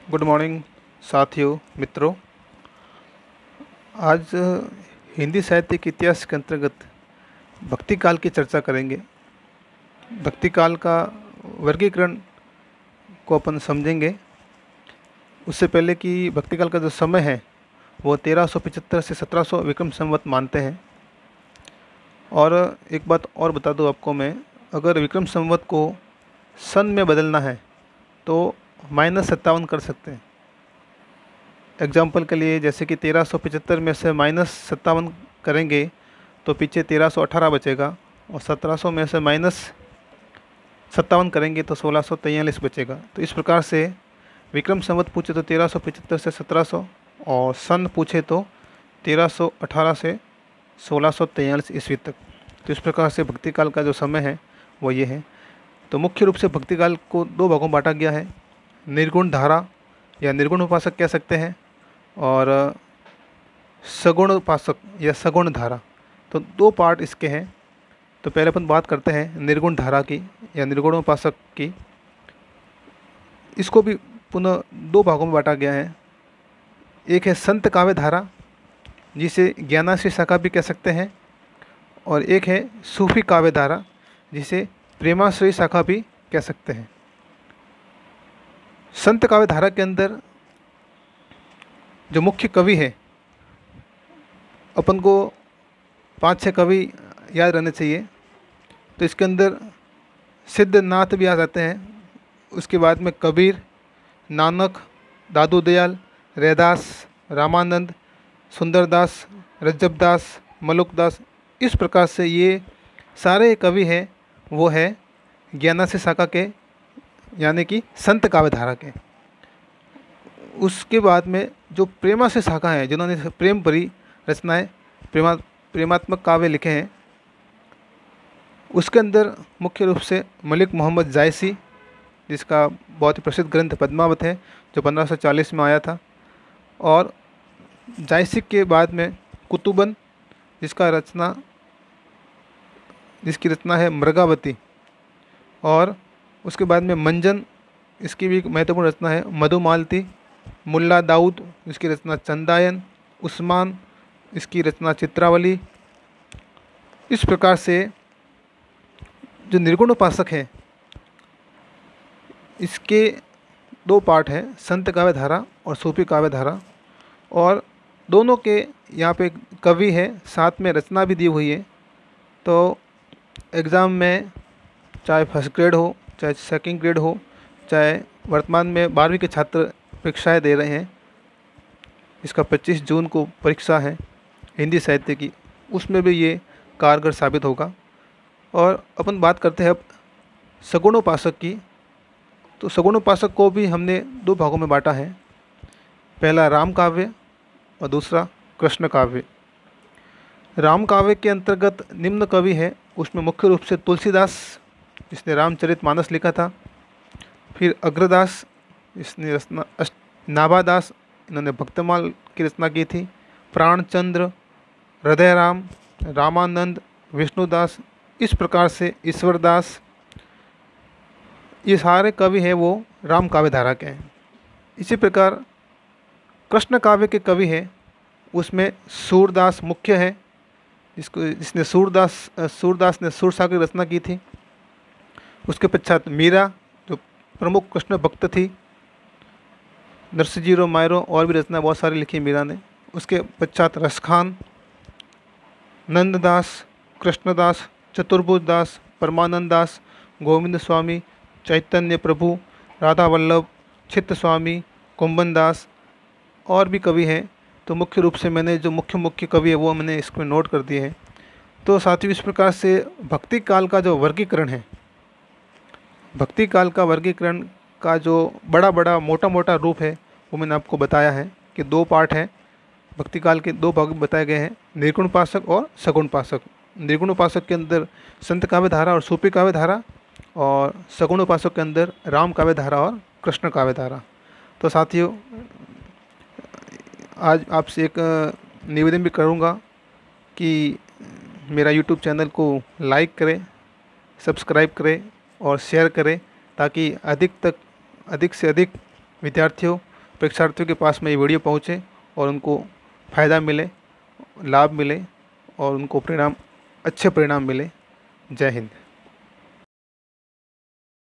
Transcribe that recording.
Good morning साथियों मित्रों। आज हिंदी साहित्य के इतिहास के अंतर्गत भक्ति काल की चर्चा करेंगे। भक्ति काल का वर्गीकरण को अपन समझेंगे। उससे पहले कि भक्ति काल का जो समय है वो 1375 से 1700 विक्रम संवत मानते हैं। और एक बात और बता दूं आपको मैं, अगर विक्रम संवत को सन में बदलना है तो -57 कर सकते हैं। एग्जाम्पल के लिए जैसे कि 1375 में से -57 करेंगे तो पीछे 1318 बचेगा, और 1700 में से -57 करेंगे तो 1643 बचेगा। तो इस प्रकार से विक्रम संवत पूछे तो 1375 से 1700, और सन पूछे तो 1318 से 1643 ईस्वी तक। तो इस प्रकार से भक्ति काल का जो समय है वो ये है। तो मुख्य रूप से भक्ति काल को दो भागों में बांटा गया है। निर्गुण धारा या निर्गुण उपासक कह सकते हैं, और सगुण उपासक या सगुण धारा। तो दो पार्ट इसके हैं। तो पहले अपन बात करते हैं निर्गुण धारा की या निर्गुण उपासक की। इसको भी पुनः दो भागों में बांटा गया है। एक है संत काव्य धारा, जिसे ज्ञानाश्रय शाखा भी कह सकते हैं, और एक है सूफी काव्य धारा, जिसे प्रेमाश्रय शाखा भी कह सकते हैं। संत काव्य धारा के अंदर जो मुख्य कवि है, अपन को 5-6 कवि याद रहने चाहिए। तो इसके अंदर सिद्धनाथ भी आ जाते हैं। उसके बाद में कबीर, नानक, दादू दयाल, रैदास, रामानंद, सुंदरदास, रज्जबदास, मलुकदास। इस प्रकार से ये सारे कवि हैं वो है ज्ञानाश्रय शाखा के, यानी कि संत काव्य धारा के। उसके बाद में जो प्रेमाश्रय शाखा है, जिन्होंने प्रेम भरी रचनाएं, प्रेमात्मक काव्य लिखे हैं, उसके अंदर मुख्य रूप से मलिक मोहम्मद जायसी, जिसका बहुत ही प्रसिद्ध ग्रंथ पद्मावत है जो 1540 में आया था। और जायसी के बाद में कुतुबन, जिसकी रचना है मृगावती। और उसके बाद में मंजन, इसकी भी एक महत्वपूर्ण रचना है मधुमालती। मुल्ला दाऊद, इसकी रचना चंदायन। उस्मान, इसकी रचना चित्रावली। इस प्रकार से जो निर्गुण उपासक है, इसके दो पार्ट हैं, संत काव्य धारा और सूफी काव्य धारा। और दोनों के यहाँ पे कवि है, साथ में रचना भी दी हुई है। तो एग्ज़ाम में चाहे फर्स्ट ग्रेड हो, चाहे सेकंड ग्रेड हो, चाहे वर्तमान में 12वीं के छात्र परीक्षाएं दे रहे हैं, इसका 25 जून को परीक्षा है हिंदी साहित्य की, उसमें भी ये कारगर साबित होगा। और अपन बात करते हैं अब सगुणोपासक की। तो सगुणोपासक को भी हमने दो भागों में बांटा है। पहला राम काव्य और दूसरा कृष्ण काव्य। राम काव्य के अंतर्गत निम्न कवि है, उसमें मुख्य रूप से तुलसीदास, जिसने रामचरितमानस लिखा था। फिर अग्रदास, इसने रचना नाभादास, इन्होंने भक्तमाल की रचना की थी। प्राणचंद्र, हृदयराम, रामानंद, विष्णुदास। इस प्रकार से ईश्वरदास, ये सारे कवि हैं वो राम काव्य धारा के हैं। इसी प्रकार कृष्ण काव्य के कवि हैं, उसमें सूरदास मुख्य है, जिसने सूरदास ने सूरसागर की रचना की थी। उसके पश्चात मीरा, जो प्रमुख कृष्ण भक्त थी। नरसिंह मायरो और भी रचना बहुत सारी लिखी मीरा ने। उसके पश्चात रसखान, नंददास, कृष्णदास, चतुर्भुज दास, परमानंद दास, गोविंद स्वामी, चैतन्य प्रभु, राधा वल्लभ, चित्त स्वामी, कुंभन दास और भी कवि हैं। तो मुख्य रूप से मैंने जो मुख्य कवि है वो मैंने इसमें नोट कर दिए हैं। तो साथियों, इस प्रकार से भक्ति काल का जो वर्गीकरण है, भक्ति काल का वर्गीकरण का जो बड़ा मोटा रूप है वो मैंने आपको बताया है कि दो पार्ट हैं। भक्ति काल के दो भाग बताए गए हैं, निर्गुण उपासक और सगुण उपासक। निर्गुण उपासक के अंदर संत काव्य धारा और सूफी काव्य धारा, और सगुण उपासक के अंदर राम काव्य धारा और कृष्ण काव्य धारा। तो साथियों, आज आपसे एक निवेदन भी करूंगा कि मेरा यूट्यूब चैनल को लाइक करें, सब्सक्राइब करें और शेयर करें, ताकि अधिक से अधिक विद्यार्थियों परीक्षार्थियों के पास में ये वीडियो पहुँचे और उनको फ़ायदा मिले, लाभ मिले और उनको अच्छे परिणाम मिले। जय हिंद।